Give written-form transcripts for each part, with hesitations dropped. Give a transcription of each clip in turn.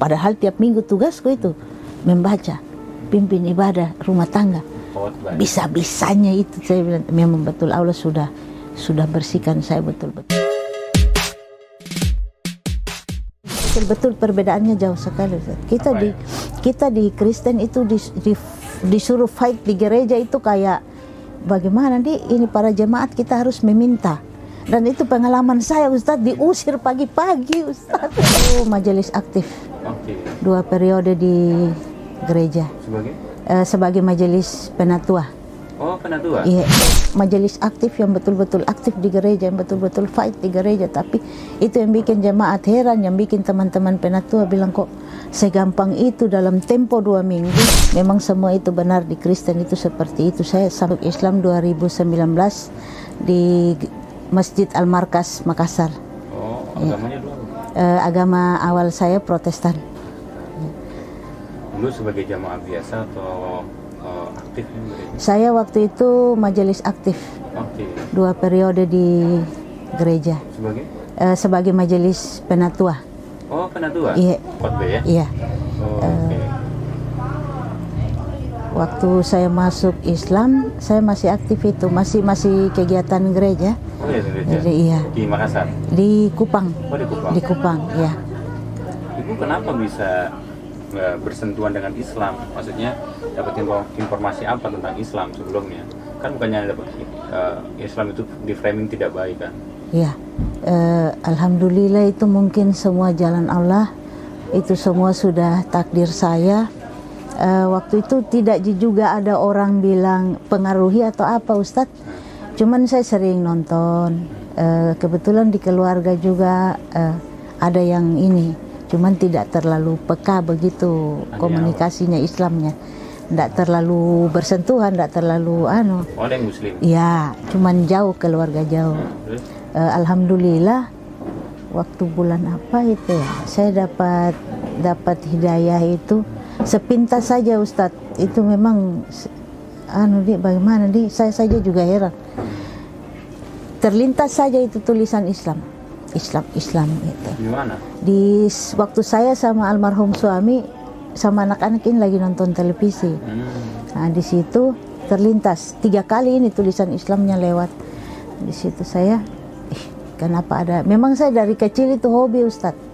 Padahal tiap minggu tugasku itu membaca, pimpin ibadah rumah tangga. Bisa-bisanya itu saya bilang, memang betul Allah sudah bersihkan saya betul-betul. Betul perbedaannya jauh sekali. Kita di Kristen itu disuruh fight di gereja itu kayak bagaimana ini para jemaat kita harus meminta. Dan itu pengalaman saya, Ustadz, diusir pagi-pagi, Ustadz. Majelis aktif. 2 periode di gereja. Sebagai majelis penatua. Oh, penatua? Iya, majelis aktif yang betul-betul aktif di gereja, yang betul-betul fight di gereja. Tapi itu yang bikin jemaat heran, yang bikin teman-teman penatua bilang, kok segampang itu dalam tempo 2 minggu. Memang semua itu benar di Kristen itu seperti itu. Saya masuk Islam 2019 di Masjid Al-Markas, Makassar. Oh, agamanya dulu? Agama awal saya Protestan. Dulu sebagai jamaah biasa atau aktif? Saya waktu itu majelis aktif. 2 periode di gereja. Sebagai majelis penatua. Oh, penatua? Iya. Khotbah ya? Iya. Okay. Waktu saya masuk Islam, saya masih aktif itu, masih kegiatan gereja. Oh iya, gereja. Jadi, iya. Di Makassar? Di Kupang. Oh, di Kupang. Di Kupang, ya. Ibu kenapa bisa bersentuhan dengan Islam? Maksudnya dapat informasi apa tentang Islam sebelumnya? Kan bukannya dapat Islam itu di framing tidak baik kan? Iya. Alhamdulillah itu mungkin semua jalan Allah. Itu semua sudah takdir saya. Waktu itu tidak juga ada orang bilang pengaruhi atau apa, Ustadz. Cuman saya sering nonton. Kebetulan di keluarga juga ada yang ini. Cuman tidak terlalu peka begitu komunikasinya Islamnya. Tidak terlalu bersentuhan, tidak terlalu Oh, ada yang Muslim? Ya, cuman jauh, keluarga jauh. Alhamdulillah waktu bulan apa itu ya, saya dapat hidayah itu sepintas saja, Ustadz. Itu memang bagaimana saya saja juga heran. Terlintas saja itu tulisan Islam itu. Di mana? Di waktu saya sama almarhum suami sama anak-anak ini lagi nonton televisi. Nah, di situ terlintas 3 kali ini tulisan Islamnya lewat. Di situ saya, kenapa ada? Memang saya dari kecil itu hobi, Ustadz.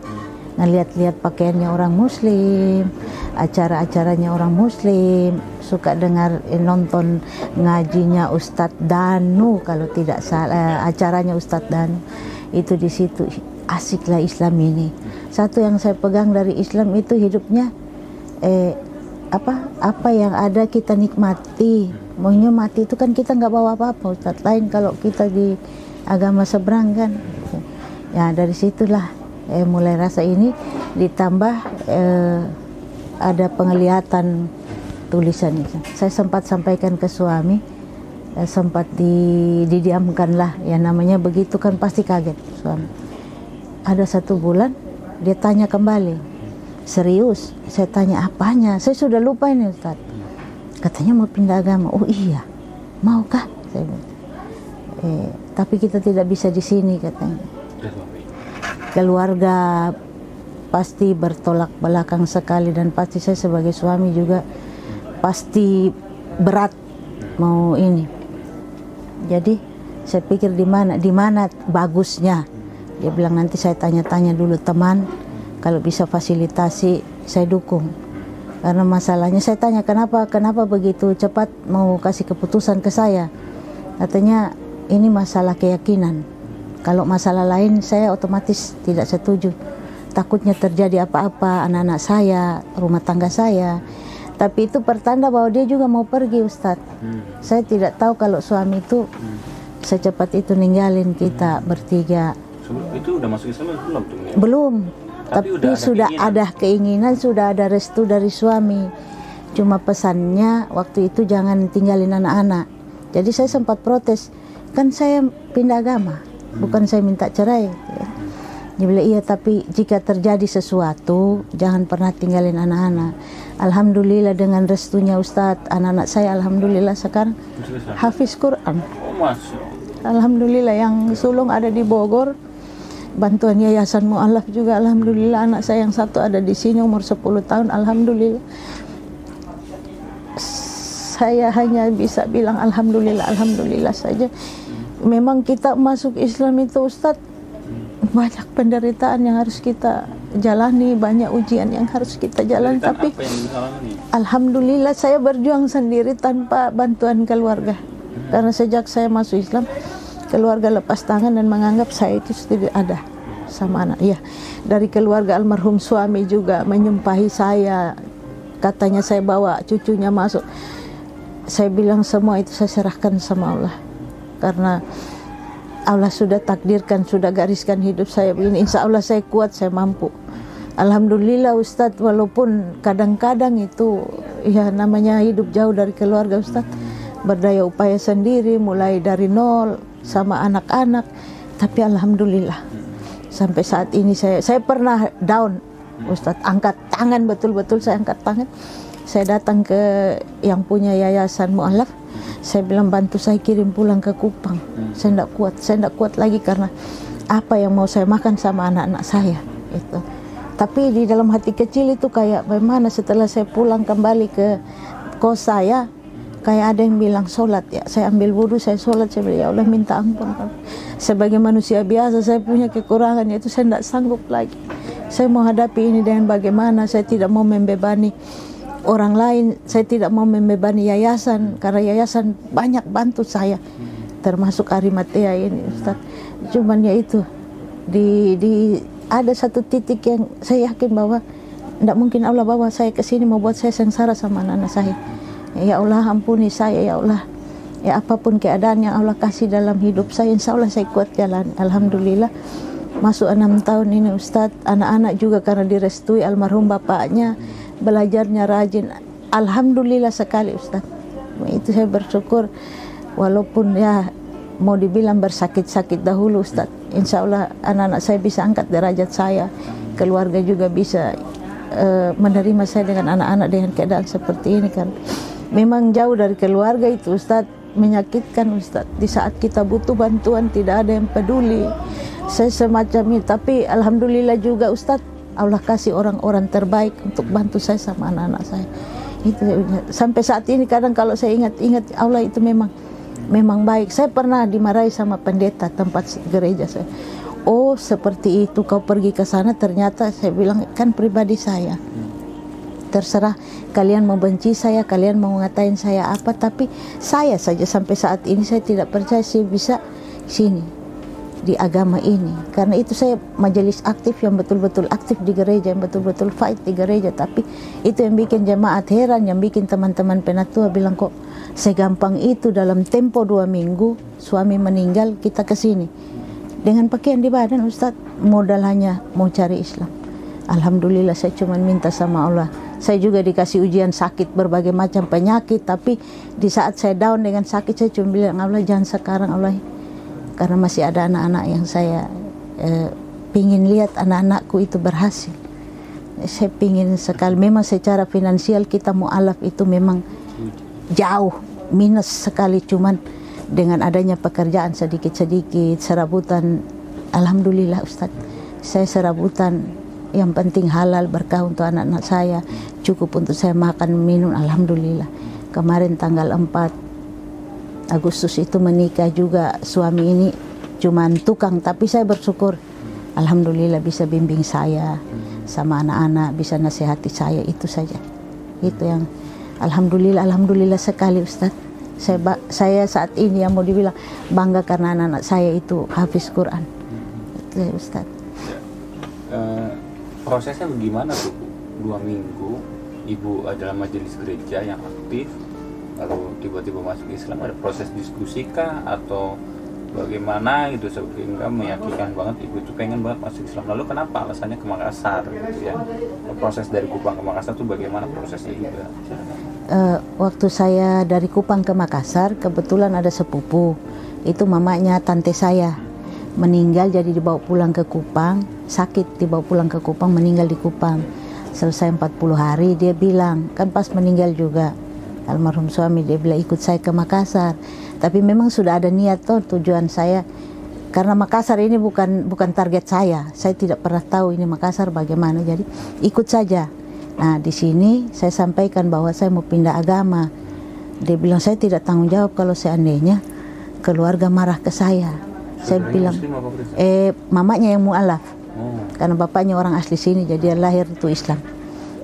Ngeliat-lihat pakaiannya orang Muslim, acara-acaranya orang Muslim, suka dengar nonton ngajinya Ustadz Danu kalau tidak salah, acaranya Ustadz Danu. Itu di situ asiklah Islam ini. Satu yang saya pegang dari Islam itu hidupnya apa yang ada kita nikmati. Maunya mati itu kan kita nggak bawa apa-apa, Ustadz. Lain kalau kita di agama seberang kan. Ya dari situlah mulai rasa ini, ditambah ada penglihatan tulisan itu. Saya sempat sampaikan ke suami, sempat didiamkan lah, ya namanya begitu kan pasti kaget suami. Ada 1 bulan dia tanya kembali, serius? Saya tanya apanya? Saya sudah lupa ini, Ustaz. Katanya mau pindah agama. Oh iya, maukah? Saya bilang. Tapi kita tidak bisa di sini, katanya. Keluarga pasti bertolak belakang sekali, dan pasti saya sebagai suami juga pasti berat mau ini. Jadi saya pikir di mana bagusnya. Dia bilang nanti saya tanya-tanya dulu teman, kalau bisa fasilitasi saya dukung. Karena masalahnya saya tanya kenapa begitu cepat mau kasih keputusan ke saya. Katanya ini masalah keyakinan. Kalau masalah lain saya otomatis tidak setuju. Takutnya terjadi apa-apa anak-anak saya, rumah tangga saya. Tapi itu pertanda bahwa dia juga mau pergi, Ustadz. Saya tidak tahu kalau suami itu secepat itu ninggalin kita bertiga. Itu udah masuk Islam belum? Belum. Tapi sudah ada keinginan, sudah ada restu dari suami. Cuma pesannya waktu itu jangan tinggalin anak-anak. Jadi saya sempat protes. Kan saya pindah agama. Bukan saya minta cerai. Dia bilang iya, tapi jika terjadi sesuatu jangan pernah tinggalin anak-anak. Alhamdulillah dengan restunya Ustadz, anak-anak saya alhamdulillah sekarang hafiz Quran. Alhamdulillah, yang sulung ada di Bogor, bantuan Yayasan Mu'alaf juga, alhamdulillah anak saya yang satu ada di sini umur 10 tahun, alhamdulillah. Saya hanya bisa bilang alhamdulillah, alhamdulillah saja. Memang kita masuk Islam itu Ustadz, banyak penderitaan yang harus kita jalani, banyak ujian yang harus kita jalani, tapi alhamdulillah saya berjuang sendiri tanpa bantuan keluarga. Karena sejak saya masuk Islam, keluarga lepas tangan dan menganggap saya itu tidak ada sama anak. Ya, dari keluarga almarhum suami juga menyumpahi saya, katanya saya bawa cucunya masuk. Saya bilang semua itu saya serahkan sama Allah, karena Allah sudah takdirkan, sudah gariskan hidup saya begini. Insya Allah saya kuat, saya mampu. Alhamdulillah Ustadz, walaupun kadang-kadang itu ya namanya hidup jauh dari keluarga Ustadz, berdaya upaya sendiri mulai dari nol sama anak-anak, tapi alhamdulillah sampai saat ini saya pernah down Ustadz, angkat tangan, betul-betul saya angkat tangan. Saya datang ke yang punya Yayasan Mu'alaf, saya bilang bantu saya kirim pulang ke Kupang. Saya tidak kuat lagi karena apa yang mau saya makan sama anak-anak saya itu. Tapi di dalam hati kecil itu kayak bagaimana setelah saya pulang kembali ke kos saya, kayak ada yang bilang sholat ya. Saya ambil wudhu, saya sholat, saya bilang ya Allah minta ampun. Sebagai manusia biasa saya punya kekurangan, yaitu saya tidak sanggup lagi. Saya mau hadapi ini dengan bagaimana, saya tidak mau membebani orang lain, saya tidak mau membebani yayasan, karena yayasan banyak bantu saya, termasuk Arimatea ini Ustaz. Cuman ya itu, ada satu titik yang saya yakin bahwa tidak mungkin Allah bawa saya ke sini mau buat saya sengsara sama anak-anak saya. Ya Allah ampuni saya ya Allah. Ya apapun keadaan yang Allah kasih dalam hidup saya, insya Allah saya kuat jalan. Alhamdulillah masuk 6 tahun ini Ustaz. Anak-anak juga karena direstui almarhum bapaknya, belajarnya rajin, alhamdulillah sekali Ustaz. Itu saya bersyukur, walaupun ya mau dibilang bersakit-sakit dahulu Ustaz. Insya Allah anak-anak saya bisa angkat derajat saya, keluarga juga bisa menerima saya dengan anak-anak dengan keadaan seperti ini kan. Memang jauh dari keluarga itu Ustaz, menyakitkan Ustaz. Di saat kita butuh bantuan tidak ada yang peduli. Saya semacam ini, tapi alhamdulillah juga Ustaz, Allah kasih orang-orang terbaik untuk bantu saya sama anak-anak saya. Itu sampai saat ini kadang kalau saya ingat Allah itu memang baik. Saya pernah dimarahi sama pendeta tempat gereja saya. Oh seperti itu kau pergi ke sana, ternyata saya bilang kan pribadi saya. Terserah kalian mau benci saya, kalian mau ngatain saya apa, tapi saya saja sampai saat ini saya tidak percaya saya bisa sini di agama ini, karena itu saya majelis aktif yang betul-betul aktif di gereja, yang betul-betul fight di gereja. Tapi itu yang bikin jemaat heran, yang bikin teman-teman penatua bilang kok segampang itu dalam tempo 2 minggu suami meninggal kita kesini dengan pakaian di badan Ustaz, modal hanya mau cari Islam. Alhamdulillah saya cuma minta sama Allah. Saya juga dikasih ujian sakit, berbagai macam penyakit, tapi di saat saya down dengan sakit saya cuma bilang Allah jangan sekarang Allah, karena masih ada anak-anak yang saya pingin lihat anak-anakku itu berhasil. Saya pingin sekali. Memang secara finansial kita Mu'alaf itu memang jauh minus sekali, cuman dengan adanya pekerjaan sedikit-sedikit, serabutan, alhamdulillah Ustaz, saya serabutan yang penting halal, berkah untuk anak-anak saya, cukup untuk saya makan minum, alhamdulillah. Kemarin tanggal 4 Agustus itu menikah juga, suami ini cuman tukang, tapi saya bersyukur alhamdulillah bisa bimbing saya sama anak-anak, bisa nasihati saya, itu saja. Itu yang alhamdulillah sekali Ustaz. Saya saat ini yang mau dibilang bangga karena anak-anak saya itu hafiz Quran. Itu ya Ustaz. Prosesnya bagaimana tuh? 2 minggu Ibu adalah majelis gereja yang aktif, lalu tiba-tiba masuk Islam, ada proses diskusi kah atau bagaimana gitu sehingga meyakinkan banget Ibu itu pengen banget masuk Islam? Lalu kenapa alasannya ke Makassar gitu ya? Proses dari Kupang ke Makassar tuh bagaimana prosesnya juga? Waktu saya dari Kupang ke Makassar, kebetulan ada sepupu, itu mamanya tante saya meninggal, jadi dibawa pulang ke Kupang, sakit dibawa pulang ke Kupang, meninggal di Kupang. Selesai 40 hari dia bilang, kan pas meninggal juga almarhum suami, dia bilang ikut saya ke Makassar. Tapi memang sudah ada niat tuh, tujuan saya karena Makassar ini bukan target saya tidak pernah tahu ini Makassar bagaimana, jadi ikut saja. Nah di sini saya sampaikan bahwa saya mau pindah agama. Dia bilang saya tidak tanggung jawab kalau seandainya keluarga marah ke saya. Saya bilang mamanya yang mualaf, karena bapaknya orang asli sini, jadi dia lahir itu Islam.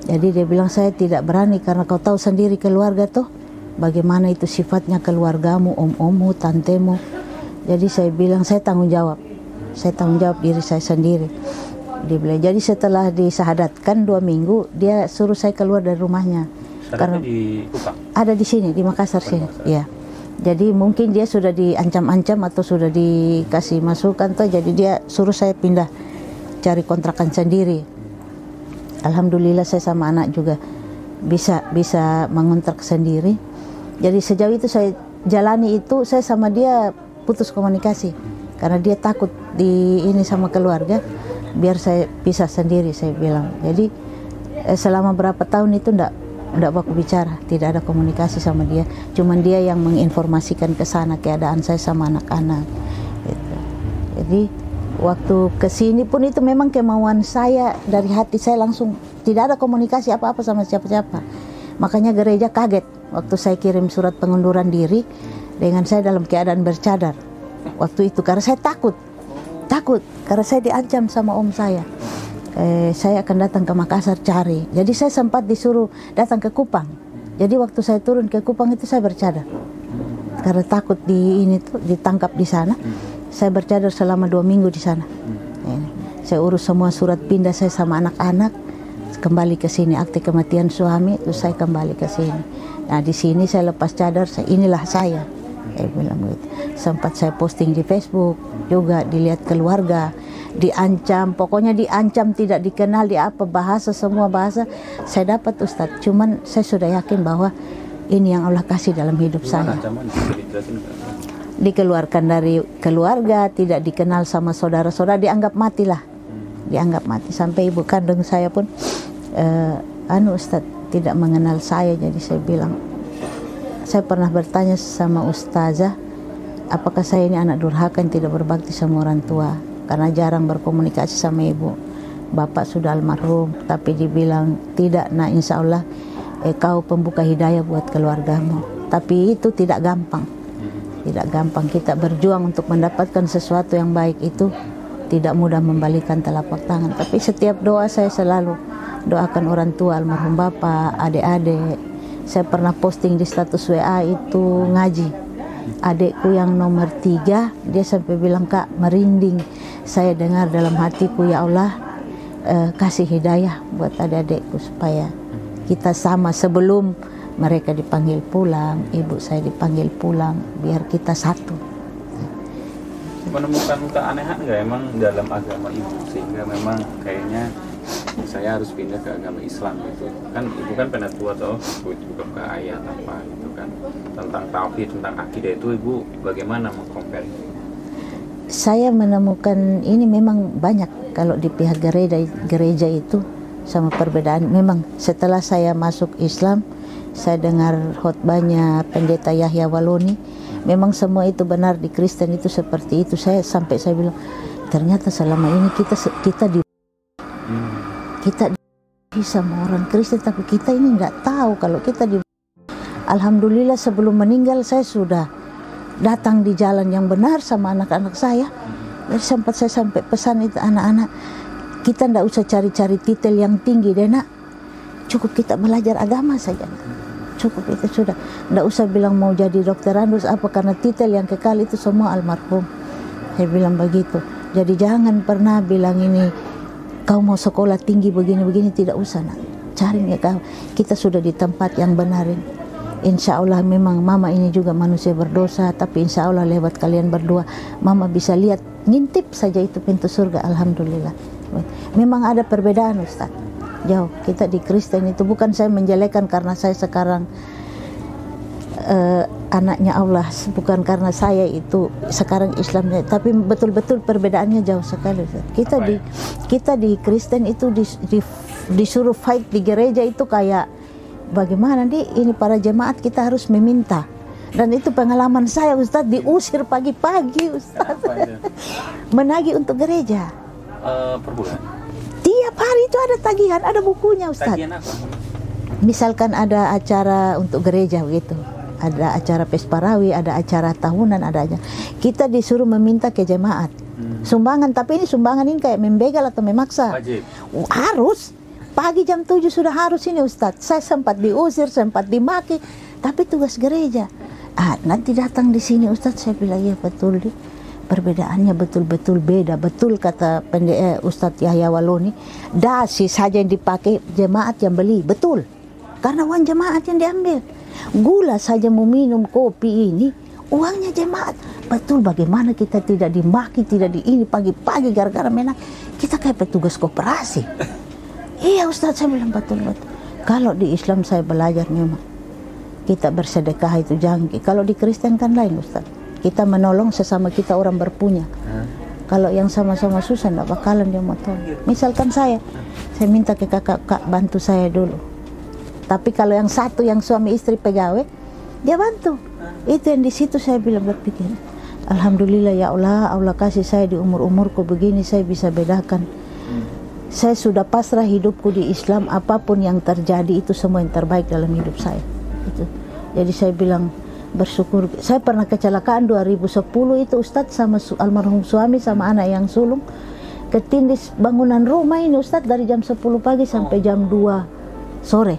Jadi dia bilang saya tidak berani karena kau tahu sendiri keluarga tuh bagaimana itu sifatnya keluargamu, om-ommu, tantemu. Jadi saya bilang saya tanggung jawab diri saya sendiri. Dia bilang, jadi setelah disahadatkan 2 minggu dia suruh saya keluar dari rumahnya. Karena di Kupang? Ada di sini di Makassar sini, ya. Jadi mungkin dia sudah diancam-ancam atau sudah dikasih masukan tuh, jadi dia suruh saya pindah cari kontrakan sendiri. Alhamdulillah saya sama anak juga bisa mengontrak sendiri. Jadi sejauh itu saya jalani itu, saya sama dia putus komunikasi karena dia takut ini sama keluarga, biar saya pisah sendiri, saya bilang. Jadi selama berapa tahun itu enggak baku bicara, tidak ada komunikasi sama dia. Cuman dia yang menginformasikan ke sana keadaan saya sama anak-anak. Gitu. Jadi waktu kesini pun itu memang kemauan saya dari hati saya, langsung tidak ada komunikasi apa-apa sama siapa-siapa. Makanya gereja kaget waktu saya kirim surat pengunduran diri dengan saya dalam keadaan bercadar waktu itu, karena saya takut karena saya diancam sama om saya. Saya akan datang ke Makassar cari. Jadi saya sempat disuruh datang ke Kupang. Jadi waktu saya turun ke Kupang itu saya bercadar karena takut ditangkap di sana. Saya bercadar selama 2 minggu di sana. Saya urus semua surat pindah saya sama anak-anak, kembali ke sini, akte kematian suami, terus saya kembali ke sini. Nah di sini saya lepas cadar, inilah saya bilang gitu. Sempat saya posting di Facebook juga, dilihat keluarga, diancam, pokoknya diancam, tidak dikenal di apa bahasa, semua bahasa saya dapat Ustadz. Cuman saya sudah yakin bahwa ini yang Allah kasih dalam hidup saya. Dikeluarkan dari keluarga, tidak dikenal sama saudara-saudara, dianggap mati lah, dianggap mati. Sampai ibu kandung saya pun Ustadz tidak mengenal saya. Jadi saya bilang, saya pernah bertanya sama ustazah, apakah saya ini anak durhaka yang tidak berbakti sama orang tua karena jarang berkomunikasi sama ibu. Bapak sudah almarhum, tapi dibilang tidak, nah insya Allah kau pembuka hidayah buat keluargamu. Tapi itu tidak gampang, tidak gampang. Kita berjuang untuk mendapatkan sesuatu yang baik itu tidak mudah, membalikan telapak tangan. Tapi setiap doa saya selalu doakan orang tua, almarhum bapak, adik-adik. Saya pernah posting di status WA itu ngaji. Adikku yang nomor 3, dia sampai bilang, Kak, merinding saya dengar dalam hatiku, ya Allah, kasih hidayah buat adik-adikku supaya kita sama sebelum mereka dipanggil pulang, ibu saya dipanggil pulang, biar kita satu. Menemukan keanehan nggak emang dalam agama ibu sehingga memang kayaknya saya harus pindah ke agama Islam gitu kan? Ibu kan penatua toh, ibu buka ayat apa gitu kan tentang tauhid, tentang akidah itu, ibu bagaimana mengcompare? Saya menemukan ini memang banyak kalau di pihak gereja itu sama perbedaan. Memang setelah saya masuk Islam, saya dengar khotbahnya pendeta Yahya Waloni, memang semua itu benar di Kristen itu seperti itu. Saya bilang, ternyata selama ini kita sama orang Kristen, tapi kita ini nggak tahu kalau kita Alhamdulillah sebelum meninggal saya sudah datang di jalan yang benar sama anak-anak saya. Jadi sempat saya sampai pesan itu anak-anak, kita nggak usah cari-cari titel yang tinggi deh nak, cukup kita belajar agama saja, cukup itu sudah. Nggak usah bilang mau jadi dokter Andus apa, karena titel yang kekal itu semua almarhum. Saya bilang begitu. Jadi jangan pernah bilang ini kau mau sekolah tinggi begini-begini, tidak usah nak. Cari ya kau, kita sudah di tempat yang benarin. Insya Allah memang mama ini juga manusia berdosa, tapi insya Allah lewat kalian berdua mama bisa lihat, ngintip saja itu pintu surga. Alhamdulillah. Memang ada perbedaan Ustaz, jauh. Kita di Kristen itu, bukan saya menjelekan karena saya sekarang anaknya Allah, bukan karena saya itu sekarang Islamnya, tapi betul-betul perbedaannya jauh sekali. Kita di Kristen itu disuruh fight di gereja itu kayak bagaimana ini para jemaat kita harus meminta Dan itu pengalaman saya Ustadz, diusir pagi-pagi Ustadz. Kenapa itu? Menagih untuk gereja. Per bulan? Tiap hari itu ada tagihan, ada bukunya Ustadz. Tagihan apa? Misalkan ada acara untuk gereja begitu, ada acara Pesparawi, ada acara tahunan, ada aja. Kita disuruh meminta ke jemaat sumbangan, tapi ini sumbangan ini kayak membegal atau memaksa. Wajib. Harus pagi jam 7 sudah harus ini Ustadz. Saya sempat diusir, sempat dimaki, tapi tugas gereja. Nanti datang di sini Ustadz, saya bilang iya betul nih. Perbedaannya betul-betul beda. Betul kata Ustadz Yahya Waloni, dasi saja yang dipakai jemaat yang beli, betul. Karena uang jemaat yang diambil. Gula saja mau minum kopi ini, uangnya jemaat. Betul, bagaimana kita tidak dimaki, tidak di ini pagi-pagi gara-gara menang. Kita kayak petugas koperasi. Iya Ustadz, saya bilang betul-betul. Kalau di Islam saya belajar memang kita bersedekah itu jangan. Kalau di Kristen kan lain Ustadz. Kita menolong sesama kita orang berpunya. Kalau yang sama-sama susah tidak bakalan dia mau tolong. Misalkan saya minta ke kakak, kak bantu saya dulu. Tapi kalau yang satu yang suami istri pegawai, dia bantu. Itu yang di situ saya bilang berpikir, alhamdulillah ya Allah, Allah kasih saya di umur-umurku begini saya bisa bedakan. Saya sudah pasrah hidupku di Islam, apapun yang terjadi itu semua yang terbaik dalam hidup saya. Itu. Jadi saya bilang bersyukur. Saya pernah kecelakaan 2010 itu Ustadz sama almarhum suami sama anak yang sulung ketindis bangunan rumah ini Ustadz dari jam 10 pagi sampai jam 2 sore.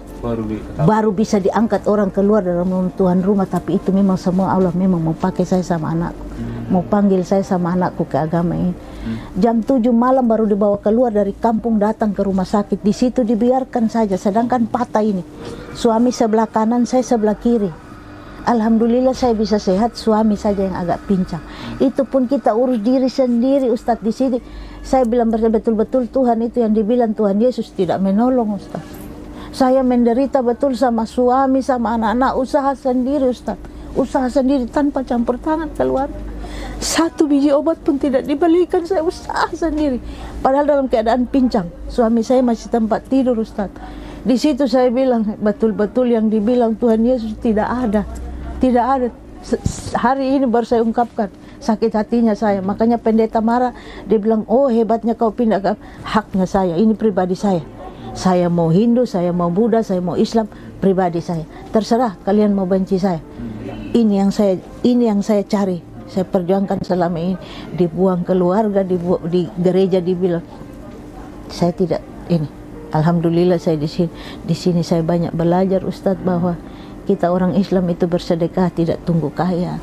Baru bisa diangkat orang keluar dalam Tuhan rumah. Tapi itu memang semua Allah memang mau pakai saya sama anakku, mau panggil saya sama anakku ke agama ini. Jam 7 malam baru dibawa keluar dari kampung datang ke rumah sakit. Di situ dibiarkan saja, sedangkan patah ini. Suami sebelah kanan, saya sebelah kiri. Alhamdulillah saya bisa sehat, suami saja yang agak pincang. Itu pun kita urus diri sendiri Ustadz di sini. Saya bilang betul-betul Tuhan itu yang dibilang Tuhan Yesus tidak menolong Ustadz. Saya menderita betul sama suami, sama anak-anak, usaha sendiri Ustaz. Usaha sendiri tanpa campur tangan keluar. 1 biji obat pun tidak dibelikan, saya usaha sendiri. Padahal dalam keadaan pincang. Suami saya masih tempat tidur Ustaz. Di situ saya bilang, betul-betul yang dibilang Tuhan Yesus tidak ada. Tidak ada. Hari ini baru saya ungkapkan sakit hatinya saya. Makanya pendeta marah, dia bilang, oh hebatnya kau pindah ke haknya saya, ini pribadi saya. Saya mau Hindu, saya mau Buddha, saya mau Islam, pribadi saya. Terserah kalian mau benci saya. Ini yang saya cari. Saya perjuangkan selama ini. Dibuang keluarga, di gereja dibilang. Saya tidak ini. Alhamdulillah saya di sini. Di sini saya banyak belajar Ustadz bahwa kita orang Islam itu bersedekah tidak tunggu kaya.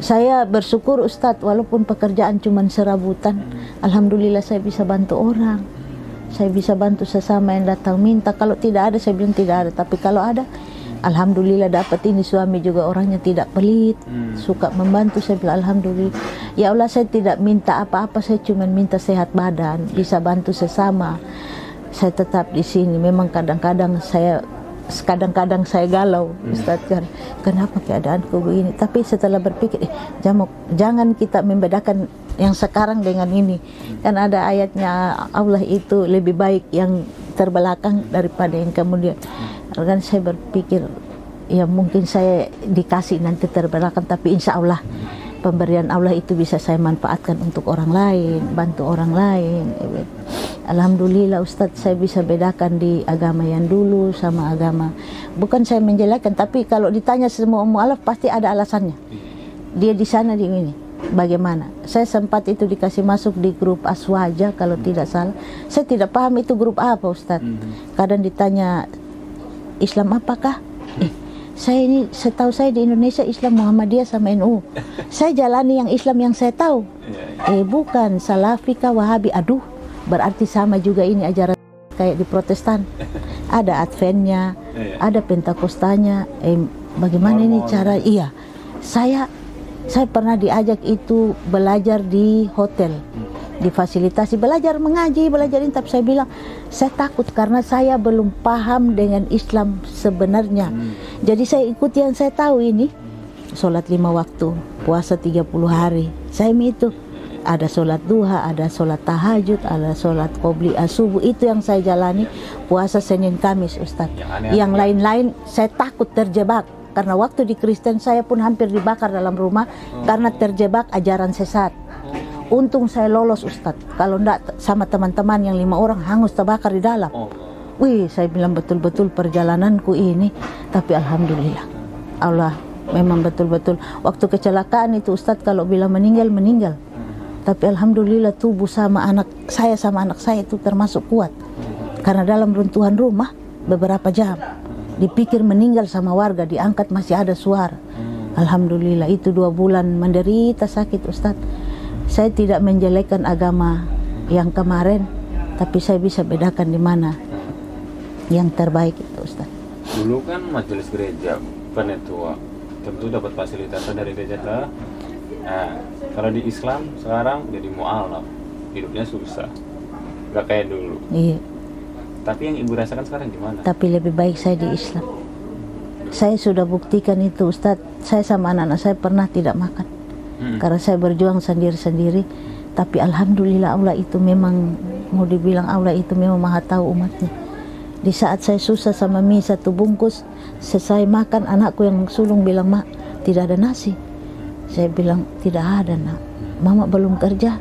Saya bersyukur Ustadz walaupun pekerjaan cuma serabutan. Alhamdulillah saya bisa bantu orang. Saya bisa bantu sesama yang datang minta. Kalau tidak ada, saya bilang tidak ada. Tapi kalau ada, alhamdulillah dapat ini. Suami juga orangnya tidak pelit, suka membantu. Saya bilang alhamdulillah. Ya Allah, saya tidak minta apa-apa. Saya cuma minta sehat badan, bisa bantu sesama. Saya tetap di sini. Memang kadang-kadang saya galau, Ustaz, kenapa keadaanku begini? Tapi setelah berpikir, jangan kita membedakan yang sekarang dengan ini. Kan ada ayatnya Allah itu lebih baik yang terbelakang daripada yang kemudian. Kan saya berpikir, ya mungkin saya dikasih nanti terbelakang, tapi insya Allah pemberian Allah itu bisa saya manfaatkan untuk orang lain, bantu orang lain. Alhamdulillah Ustadz, saya bisa bedakan di agama yang dulu sama agama. Bukan saya menjelekkan, tapi kalau ditanya semua mu'alaf pasti ada alasannya. Dia di sana di ini. Bagaimana? Saya sempat itu dikasih masuk di grup Aswaja kalau tidak salah. Saya tidak paham itu grup apa Ustadz. Kadang ditanya Islam apakah? Setahu saya di Indonesia Islam Muhammadiyah sama NU. Saya jalani yang Islam yang saya tahu. Bukan Salafika Wahabi. Aduh, berarti sama juga ini ajaran kayak di Protestan. Ada Adventnya, ada Pentakostanya. Bagaimana ini cara? Iya, saya pernah diajak itu belajar di hotel, difasilitasi belajar mengaji, belajar ini, tapi saya bilang saya takut karena saya belum paham dengan Islam sebenarnya. Jadi saya ikuti yang saya tahu ini, sholat 5 waktu, puasa 30 hari. Saya itu ada sholat duha, ada sholat tahajud, ada sholat qobli subuh, itu yang saya jalani. Puasa Senin Kamis Ustadz. Yang lain-lain saya takut terjebak. karena waktu di Kristen saya pun hampir dibakar dalam rumah karena terjebak ajaran sesat. Untung saya lolos Ustadz, kalau enggak sama teman-teman yang 5 orang hangus terbakar di dalam. Wih, saya bilang betul-betul perjalananku ini, tapi alhamdulillah Allah memang betul-betul. Waktu kecelakaan itu Ustadz kalau bilang meninggal, meninggal. Tapi alhamdulillah tubuh sama anak saya itu termasuk kuat. Karena dalam runtuhan rumah beberapa jam dipikir meninggal sama warga, diangkat masih ada suara. Alhamdulillah itu 2 bulan menderita sakit Ustadz. Saya tidak menjelekkan agama yang kemarin, tapi saya bisa bedakan di mana yang terbaik itu Ustaz. Dulu kan majelis gereja penetua tentu dapat fasilitas dari gereja ke. Nah, kalau di Islam sekarang jadi mu'alaf, hidupnya susah, gak kayak dulu. Iya. Tapi yang ibu rasakan sekarang gimana? Tapi lebih baik saya di Islam. Saya sudah buktikan itu Ustaz. Saya sama anak-anak saya pernah tidak makan. Karena saya berjuang sendiri-sendiri. Tapi alhamdulillah Allah itu memang, mau dibilang Allah itu memang maha tahu umatnya. Di saat saya susah sama mie 1 bungkus, selesai makan, anakku yang sulung bilang, "Mak, tidak ada nasi." Saya bilang, "Tidak ada, Nak. Mama belum kerja.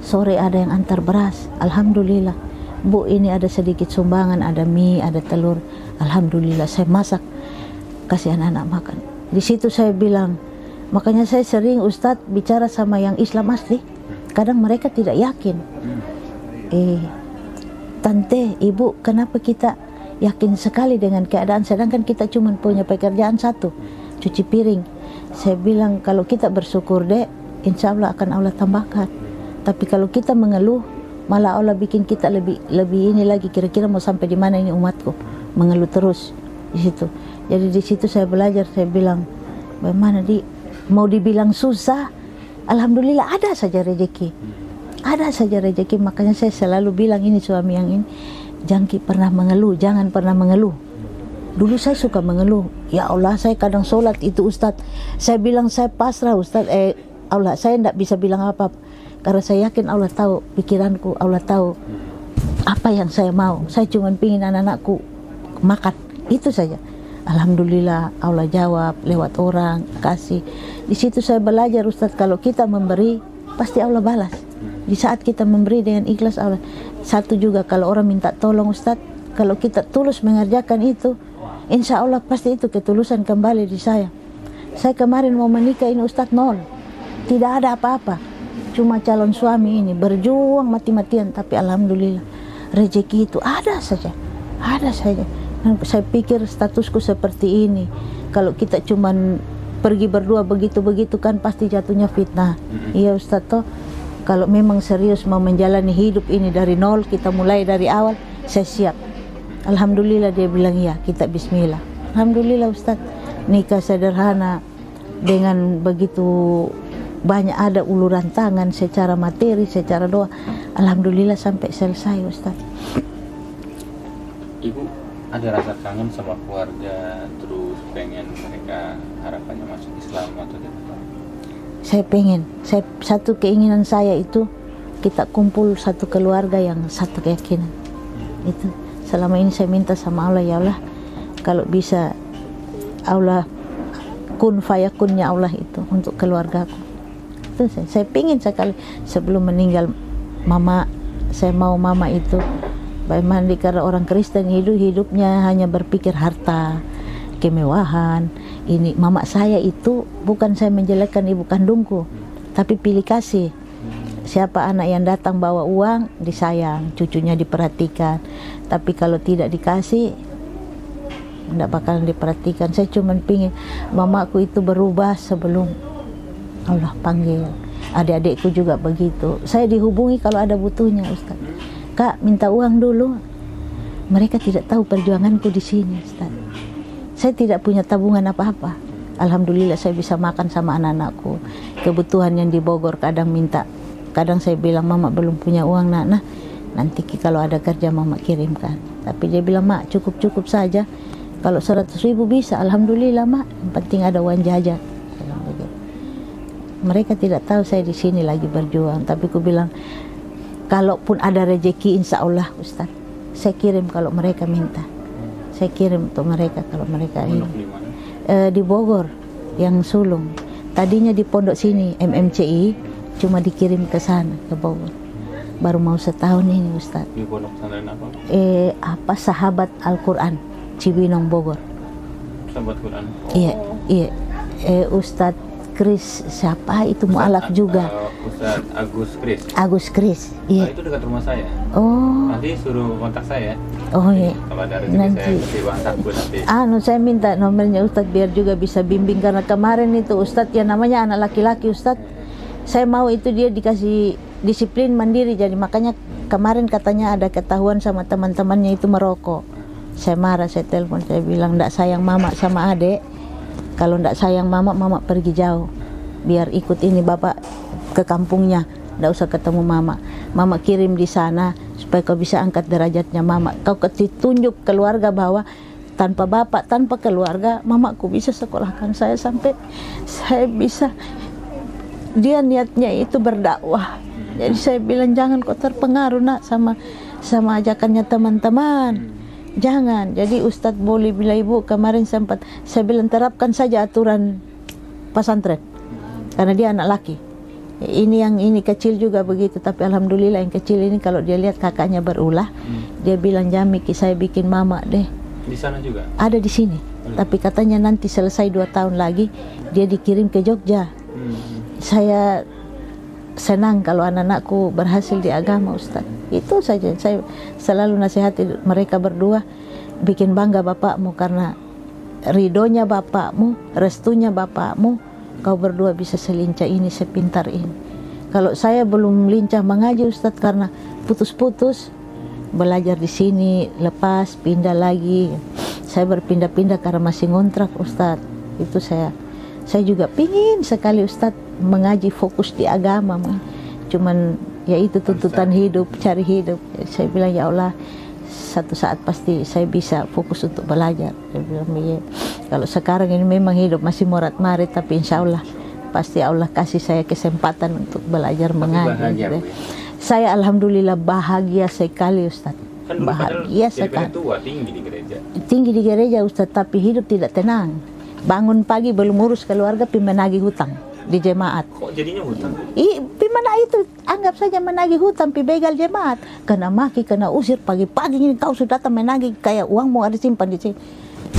Sore ada yang antar beras. Alhamdulillah. Bu, ini ada sedikit sumbangan, ada mie, ada telur. Alhamdulillah saya masak, kasih anak-anak makan." Di situ saya bilang, makanya saya sering Ustadz bicara sama yang Islam asli. Kadang mereka tidak yakin. Tante, ibu, kenapa kita yakin sekali dengan keadaan sedangkan kita cuma punya pekerjaan satu, cuci piring. Saya bilang kalau kita bersyukur dek, insya Allah akan Allah tambahkan. Tapi kalau kita mengeluh, malah Allah bikin kita lebih ini lagi. Kira-kira mau sampai di mana ini umatku? Mengeluh terus di situ. Jadi di situ saya belajar. Saya bilang, bagaimana mau dibilang susah, alhamdulillah ada saja rezeki. Ada saja rezeki. Makanya saya selalu bilang ini suami yang ini, jangan pernah mengeluh, jangan pernah mengeluh. Dulu saya suka mengeluh. Ya Allah, saya kadang sholat itu Ustadz, saya bilang saya pasrah Ustadz. Allah, saya tidak bisa bilang apa-apa. Karena saya yakin Allah tahu pikiranku, Allah tahu apa yang saya mau. Saya cuma pingin anak-anakku makan, itu saja. Alhamdulillah Allah jawab lewat orang, kasih. Di situ saya belajar Ustadz, kalau kita memberi, pasti Allah balas. Di saat kita memberi dengan ikhlas Allah. Satu juga kalau orang minta tolong Ustadz, kalau kita tulus mengerjakan itu, insya Allah pasti itu ketulusan kembali di saya. Saya kemarin mau menikah ini Ustadz 0. Tidak ada apa-apa. Cuma calon suami ini berjuang mati-matian, tapi alhamdulillah rezeki itu ada saja. Ada saja. Dan saya pikir statusku seperti ini. Kalau kita cuman pergi berdua begitu-begitu kan pasti jatuhnya fitnah. Iya Ustadz toh. Kalau memang serius mau menjalani hidup ini dari 0, kita mulai dari awal, saya siap. Alhamdulillah dia bilang ya, kita bismillah. Alhamdulillah Ustadz, nikah sederhana dengan begitu banyak ada uluran tangan secara materi, secara doa. Alhamdulillah sampai selesai Ustadz. Ibu ada rasa kangen sama keluarga, terus pengen mereka harapannya masuk Islam atau tidak? Saya pengen, satu keinginan saya itu kita kumpul satu keluarga yang satu keyakinan. Itu selama ini saya minta sama Allah, ya Allah, kalau bisa Allah kun fayakunnya Allah itu untuk keluargaku. Itu saya pengen sekali sebelum meninggal mama, saya mau mama itu bagaimana, karena orang Kristen hidupnya hanya berpikir harta, kemewahan. Ini mama saya itu bukan saya menjelekkan ibu kandungku, tapi pilih kasih. Siapa anak yang datang bawa uang disayang, cucunya diperhatikan. Tapi kalau tidak dikasih, tidak bakalan diperhatikan. Saya cuma pingin mamaku itu berubah sebelum Allah panggil. Adik-adikku juga begitu. Saya dihubungi kalau ada butuhnya Ustaz. Kak, minta uang dulu. Mereka tidak tahu perjuanganku di sini Ustaz. Saya tidak punya tabungan apa-apa. Alhamdulillah saya bisa makan sama anak-anakku. Kebutuhan yang di Bogor kadang minta. Kadang saya bilang, mama belum punya uang nak. Nah, nanti kalau ada kerja mama kirimkan. Tapi dia bilang, mak cukup-cukup saja. Kalau 100.000 bisa, alhamdulillah mak. Yang penting ada uang jajan. Mereka tidak tahu saya di sini lagi berjuang. Tapi aku bilang, kalaupun ada rezeki insya Allah Ustaz, saya kirim kalau mereka minta. Saya kirim untuk mereka kalau mereka ini. di Bogor, yang sulung. Tadinya di pondok sini MMCI, cuma dikirim ke sana ke Bogor. Baru mau setahun ini Ustadz. Di pondok pesantren apa? Sahabat Al-Quran, Cibinong Bogor. Sahabat Quran. Iya, iya. Ustadz Kris siapa itu mualaf juga. Ustadz Agus Kris. Agus Kris. Iya. Itu dekat rumah saya. Oh. Nanti suruh kontak saya. Oh iya. Kalau ada rezeki Nanti. saya kasih Bang Saku nanti. Saya minta nomornya Ustadz biar juga bisa bimbing, karena kemarin itu Ustadz yang namanya anak laki-laki Ustadz. Saya mau itu dia dikasih disiplin mandiri, jadi makanya kemarin katanya ada ketahuan sama teman-temannya itu merokok. Saya marah, saya telepon, saya bilang ndak sayang mama sama adek. Kalau ndak sayang mama pergi jauh. Biar ikut ini bapak ke kampungnya, ndak usah ketemu mama. Mama kirim di sana supaya kau bisa angkat derajatnya mama. Kau tunjuk keluarga bahwa tanpa bapak, tanpa keluarga, mamaku bisa sekolahkan saya sampai saya bisa. Dia niatnya itu berdakwah. Jadi saya bilang jangan kau terpengaruh nak sama ajakannya teman-teman. Jangan. Jadi Ustadz boleh bila ibu kemarin sempat saya bilang terapkan saja aturan pesantren, karena dia anak laki. Ini yang ini kecil juga begitu, tapi alhamdulillah yang kecil ini kalau dia lihat kakaknya berulah, dia bilang Jamiki saya bikin mama deh. Di sana juga? Ada di sini. Tapi katanya nanti selesai 2 tahun lagi dia dikirim ke Jogja. Saya senang kalau anak-anakku berhasil di agama Ustaz. Itu saja. Saya selalu nasihati mereka berdua, bikin bangga bapakmu, karena ridhonya bapakmu, restunya bapakmu, kau berdua bisa selincah ini, sepintar ini. Kalau saya belum lincah mengaji Ustaz, karena putus-putus, belajar di sini, lepas, pindah lagi. Saya berpindah-pindah karena masih ngontrak Ustaz. Itu saya juga pingin sekali Ustaz mengaji, fokus di agama. Cuman ya itu tuntutan hidup, cari hidup. Saya bilang ya Allah, satu saat pasti saya bisa fokus untuk belajar. Saya bilang ya, kalau sekarang ini memang hidup masih morat-marit, tapi insya Allah pasti Allah kasih saya kesempatan untuk belajar mengaji. Bahagia, saya alhamdulillah bahagia sekali Ustaz. Kan bahagia sekali. Tua, tinggi di gereja. Tinggi di gereja Ustaz, tapi hidup tidak tenang. Bangun pagi belum urus keluarga, pi menagih hutang di jemaat. Kok jadinya hutang? Pi mana itu, anggap saja menagih hutang, pi begal jemaat. Kena maki, kena usir, pagi-pagi ini kau sudah datang menagih, kayak uang mau ada simpan di sini.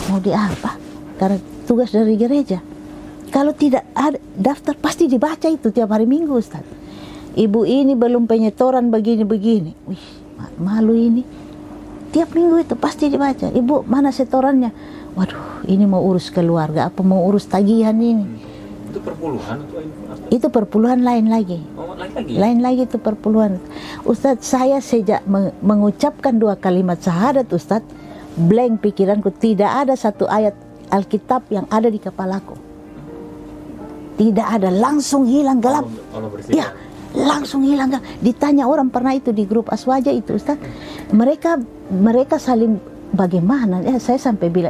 Mau di apa? Karena tugas dari gereja. Kalau tidak ada daftar pasti dibaca itu tiap hari Minggu Ustaz. Ibu ini belum penyetoran begini-begini. Wih, malu ini. Tiap minggu itu pasti dibaca. Ibu, mana setorannya? Waduh, ini mau urus keluarga, apa mau urus tagihan ini? Itu perpuluhan atau itu perpuluhan lain lagi. Oh, lain lagi? Lain lagi itu perpuluhan. Ustadz, saya sejak mengucapkan 2 kalimat syahadat Ustadz, blank pikiranku, tidak ada satu ayat Alkitab yang ada di kepalaku. Tidak ada, langsung hilang gelap. Ya, langsung hilang gelap. Ditanya orang pernah itu di grup Aswaja itu Ustadz, mereka saling bagaimana? Saya sampai bilang,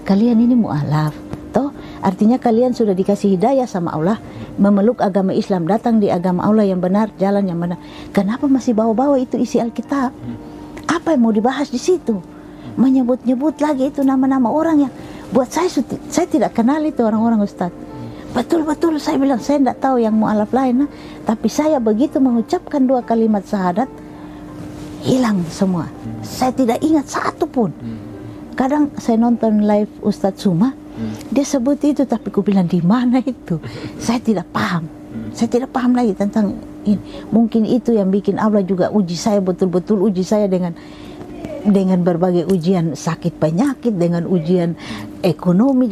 kalian ini mu'alaf, toh artinya kalian sudah dikasih hidayah sama Allah, memeluk agama Islam, datang di agama Allah yang benar, jalan yang benar. Kenapa masih bawa-bawa itu isi Alkitab? Apa yang mau dibahas di situ? Menyebut-nyebut lagi itu nama-nama orang yang buat saya tidak kenal itu orang-orang Ustaz. Betul-betul saya bilang, saya tidak tahu yang mu'alaf lain, tapi saya begitu mengucapkan 2 kalimat syahadat, hilang semua. Saya tidak ingat satu pun. Kadang saya nonton live Ustadz Suma, dia sebut itu, tapi ku bilang di mana itu? Saya tidak paham. Saya tidak paham lagi tentang ini. Mungkin itu yang bikin Allah juga uji saya, betul-betul uji saya dengan berbagai ujian sakit penyakit, dengan ujian ekonomi,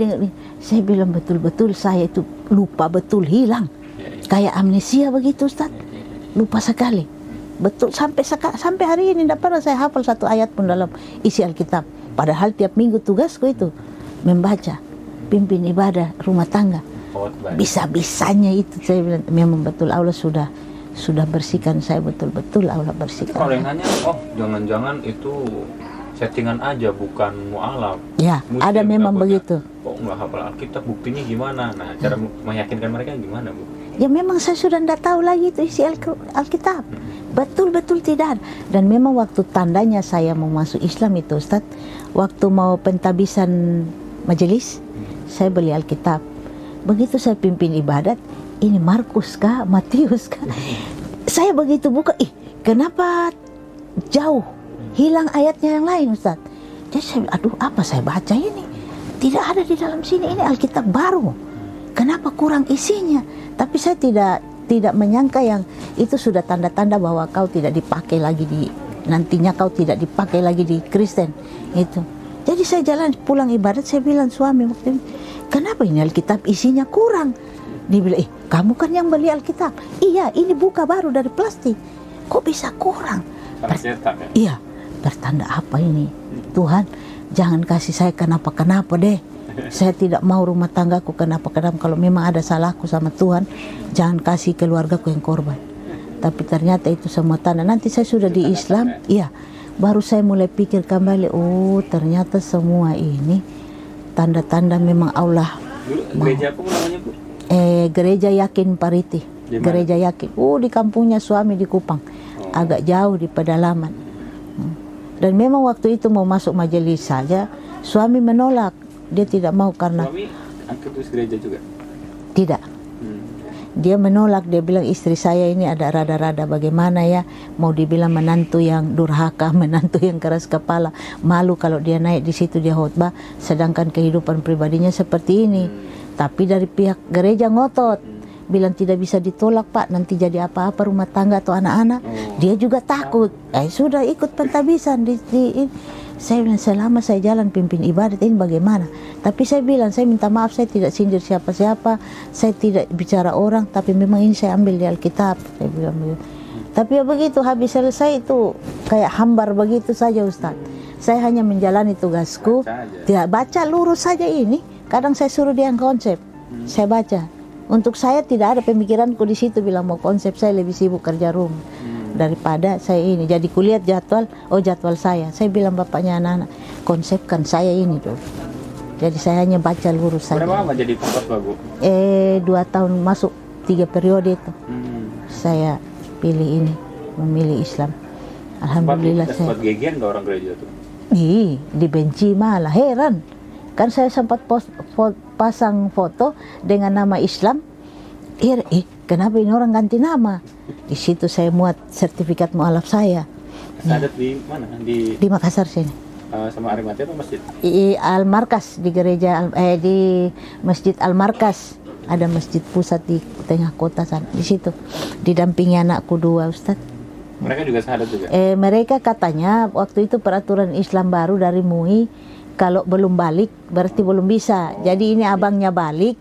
saya bilang betul-betul saya itu lupa betul, hilang. Kayak amnesia begitu Ustaz. Lupa sekali. Betul sampai hari ini tidak pernah saya hafal satu ayat pun dalam isi Alkitab. Padahal tiap minggu tugasku itu membaca, pimpin ibadah rumah tangga. Bisa-bisanya itu saya bilang memang betul Allah sudah bersihkan saya, betul-betul Allah bersihkan. Kalau yang nanya, jangan-jangan itu settingan aja, bukan mu'alaf. Ya, ada memang begitu. Kok nggak hafal Alkitab, buktinya gimana? Nah, cara meyakinkan mereka gimana, Bu? Ya memang saya sudah tidak tahu lagi itu isi Alkitab. Betul-betul tidak ada. Dan memang waktu tandanya saya mau masuk Islam itu Ustaz, waktu mau pentabisan majelis, Saya beli Alkitab. Begitu saya pimpin ibadat, ini Markus kah, Matius kah? Saya begitu buka, kenapa jauh, hilang ayatnya yang lain, Ustaz. Jadi saya, aduh apa saya baca ini? Tidak ada di dalam sini, ini Alkitab baru. Kenapa kurang isinya? Tapi saya tidak menyangka yang itu sudah tanda-tanda bahwa kau tidak dipakai lagi nantinya kau tidak dipakai lagi di Kristen itu. Jadi saya jalan pulang ibadat, saya bilang suami waktu itu, kenapa ini Alkitab isinya kurang? Dia bilang, kamu kan yang beli Alkitab. Iya, ini buka baru dari plastik. Kok bisa kurang? Iya, bertanda apa ini? Tuhan, jangan kasih saya kenapa-kenapa deh. Saya tidak mau rumah tanggaku kenapa-kenapa. Kalau memang ada salahku sama Tuhan, jangan kasih keluargaku yang korban. Tapi ternyata itu semua tanda. Nanti saya sudah di Islam, iya. Baru saya mulai pikir kembali, oh ternyata semua ini tanda-tanda memang Allah. Gereja apa namanya, Bu? Gereja Yakin Pariti. Gereja Yakin. Di kampungnya suami di Kupang. Agak jauh di pedalaman. Dan memang waktu itu mau masuk majelis saja, suami menolak. Dia tidak mau karena suami aktivis gereja juga? Tidak. Dia menolak, dia bilang istri saya ini ada rada-rada bagaimana ya, mau dibilang menantu yang durhaka, menantu yang keras kepala, malu kalau dia naik di situ dia khotbah, sedangkan kehidupan pribadinya seperti ini. Tapi dari pihak gereja ngotot, bilang tidak bisa ditolak Pak, nanti jadi apa-apa rumah tangga atau anak-anak. Dia juga takut. Sudah ikut pentabisan saya bilang selama saya jalan pimpin ibadat ini bagaimana. Tapi saya bilang, saya minta maaf, saya tidak sindir siapa-siapa, saya tidak bicara orang, tapi memang ini saya ambil di Alkitab. Saya bilang begitu. Tapi ya begitu, habis selesai itu kayak hambar begitu saja Ustaz. Saya hanya menjalani tugasku, tidak baca lurus saja ini. Kadang saya suruh dia yang konsep, saya baca. Untuk saya tidak ada pemikiranku di situ bilang mau konsep, saya lebih sibuk kerja rumah daripada saya ini. Jadi kulihat jadwal, jadwal saya bilang bapaknya anak-anak, konsepkan saya ini dulu. Jadi saya hanya baca lurus saja. Berapa lama jadi pengkhotbah, Bu? 2 tahun, masuk 3 periode itu. Saya pilih ini, memilih Islam. Alhamdulillah. Sempat gegian nggak orang gereja tuh? Dibenci malah, heran. Kan saya sempat pasang foto dengan nama Islam. Kenapa ini orang ganti nama? Di situ saya muat sertifikat mualaf saya. Sadat di mana? Di Makassar sini. Sama Arimatia atau masjid? Al-Markas, di gereja di Masjid Al-Markas. Ada masjid pusat di tengah kota sana. Di situ didampingi anakku 2 Ustaz. Mereka juga sahadat juga? Mereka katanya waktu itu peraturan Islam baru dari MUI, kalau belum balik berarti belum bisa. Jadi ini abangnya balik,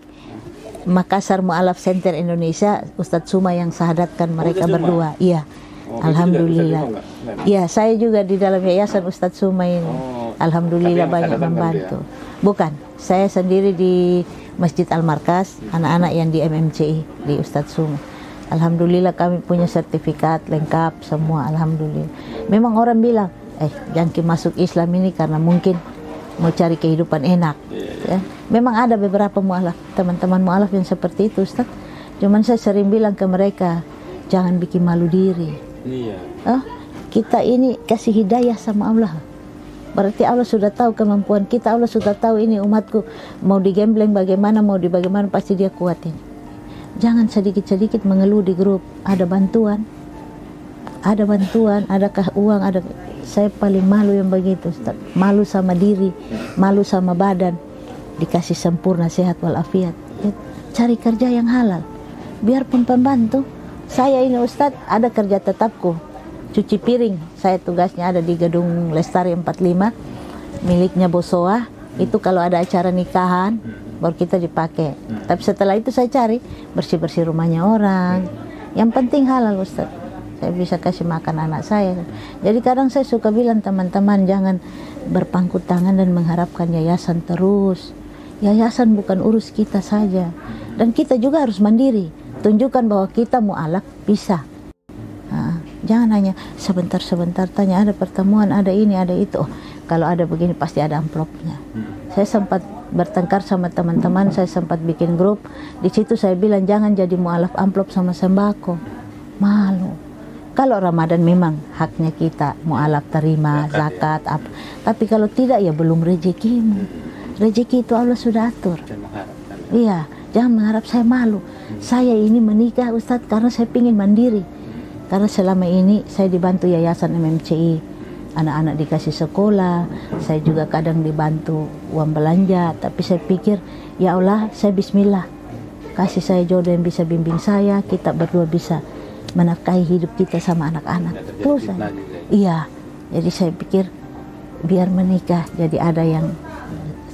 Makassar Mu'alaf Center Indonesia, Ustadz Suma yang sahadatkan mereka berdua. Iya, alhamdulillah. Iya, saya juga di dalam yayasan Ustadz Suma ini. Alhamdulillah banyak membantu. Bukan, saya sendiri di Masjid Al-Markas, anak-anak yang di MMCI di Ustadz Suma. Alhamdulillah kami punya sertifikat lengkap semua, alhamdulillah. Memang orang bilang, jangan masuk Islam ini karena mungkin mau cari kehidupan enak. Ya. Memang ada beberapa mualaf, teman-teman mualaf yang seperti itu Ustaz. Cuman saya sering bilang ke mereka, jangan bikin malu diri. Kita ini kasih hidayah sama Allah. Berarti Allah sudah tahu kemampuan kita, Allah sudah tahu ini umatku mau digembleng bagaimana, mau bagaimana, pasti dia kuatin. Jangan sedikit-sedikit mengeluh di grup, ada bantuan, adakah uang, ada. Saya paling malu yang begitu Ustaz. Malu sama diri, malu sama badan. Dikasih sempurna sehat walafiat. Cari kerja yang halal. Biarpun pembantu. Saya ini Ustaz ada kerja tetapku, cuci piring. Saya tugasnya ada di gedung Lestari 45, miliknya Bosoa. Itu kalau ada acara nikahan baru kita dipakai. Tapi setelah itu saya cari bersih-bersih rumahnya orang. Yang penting halal Ustaz. Saya bisa kasih makan anak saya. Jadi kadang saya suka bilang teman-teman, jangan berpangku tangan dan mengharapkan yayasan terus. Yayasan bukan urus kita saja. Dan kita juga harus mandiri. Tunjukkan bahwa kita mu'alaf bisa. Jangan hanya sebentar-sebentar tanya, ada pertemuan, ada ini, ada itu. Kalau ada begini pasti ada amplopnya. Saya sempat bertengkar sama teman-teman, saya sempat bikin grup. Di situ saya bilang jangan jadi mu'alaf amplop sama sembako. Malu. Kalau Ramadan memang haknya kita mu'alaf terima zakat apa. Tapi kalau tidak ya belum rezekimu. Rezeki itu Allah sudah atur. Iya, jangan mengharap saya malu. Saya ini menikah Ustadz karena saya ingin mandiri. Karena selama ini saya dibantu yayasan MMCI, anak-anak dikasih sekolah, saya juga kadang dibantu uang belanja. Tapi saya pikir, ya Allah, saya bismillah, kasih saya jodoh yang bisa bimbing saya, kita berdua bisa menafkahi hidup kita sama anak-anak. Terus saya, iya, jadi saya pikir biar menikah, jadi ada yang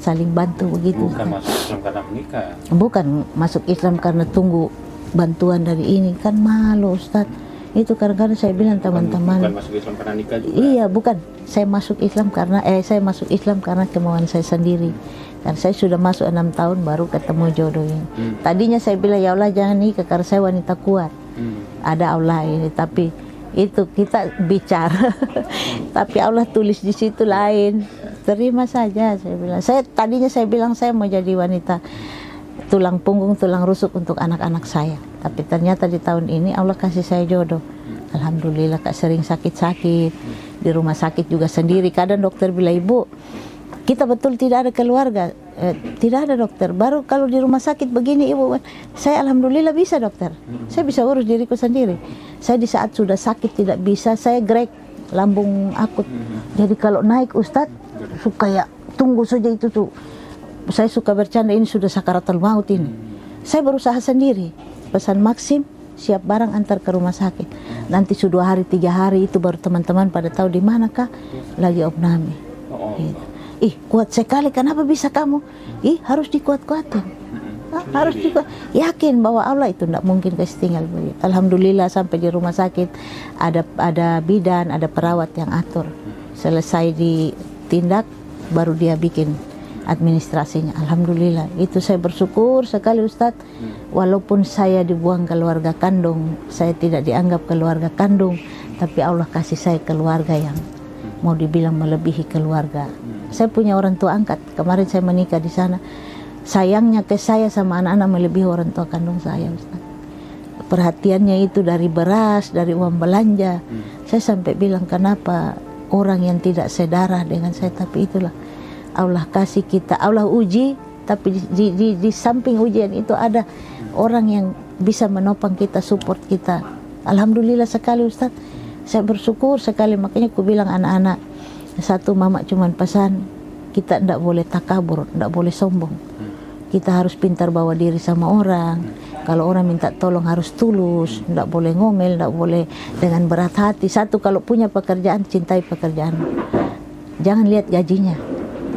saling bantu begitu. Bukan masuk Islam karena menikah. Bukan masuk Islam karena tunggu bantuan dari ini, kan malu Ustadz. Itu kadang-kadang saya bilang teman-teman. Bukan masuk Islam karena nikah juga. Iya, bukan. Saya masuk Islam karena kemauan saya sendiri. Karena saya sudah masuk 6 tahun baru ketemu jodohnya. Tadinya saya bilang ya Allah jangan nikah karena saya wanita kuat. Ada Allah ini, tapi itu kita bicara. Tapi Allah tulis di situ lain. Terima saja, saya bilang. Tadinya saya bilang saya mau jadi wanita tulang punggung, tulang rusuk untuk anak-anak saya. Tapi ternyata di tahun ini Allah kasih saya jodoh. Alhamdulillah, Kak, sering sakit-sakit. Di rumah sakit juga sendiri. Kadang dokter bilang, Ibu, kita betul tidak ada keluarga. Tidak ada dokter. Baru kalau di rumah sakit begini, Ibu. Saya Alhamdulillah bisa dokter. Saya bisa urus diriku sendiri. Saya di saat sudah sakit tidak bisa, saya grek lambung akut. Jadi kalau naik Ustadz, suka ya tunggu saja itu tuh. Saya suka bercanda, ini sudah sakaratul maut ini. Saya berusaha sendiri. Pesan Maxim, siap barang antar ke rumah sakit. Nanti sudah 2 hari 3 hari itu baru teman-teman pada tahu di manakah lagi opname. Gitu. Ih, kuat sekali, kenapa bisa kamu? Ih, harus dikuat-kuatin. Harus dikuat. Yakin bahwa Allah itu tidak mungkin kasih tinggal. Alhamdulillah sampai di rumah sakit ada bidan, ada perawat yang atur. Selesai ditindak baru dia bikin administrasinya. Alhamdulillah, itu saya bersyukur sekali Ustadz. Walaupun saya dibuang keluarga kandung, saya tidak dianggap keluarga kandung, tapi Allah kasih saya keluarga yang mau dibilang melebihi keluarga. Saya punya orang tua angkat. Kemarin saya menikah di sana. Sayangnya ke saya sama anak-anak melebihi orang tua kandung saya Ustadz. Perhatiannya itu dari beras, dari uang belanja. Saya sampai bilang kenapa orang yang tidak sedarah dengan saya, tapi itulah Allah kasih kita, Allah uji, tapi di samping ujian itu ada orang yang bisa menopang kita, support kita. Alhamdulillah sekali Ustaz. Saya bersyukur sekali, makanya aku bilang anak-anak, satu mama cuman pesan, kita tidak boleh takabur, tidak boleh sombong. Kita harus pintar bawa diri sama orang. Kalau orang minta tolong harus tulus, tidak boleh ngomel, tidak boleh dengan berat hati. Satu, kalau punya pekerjaan, cintai pekerjaan. Jangan lihat gajinya,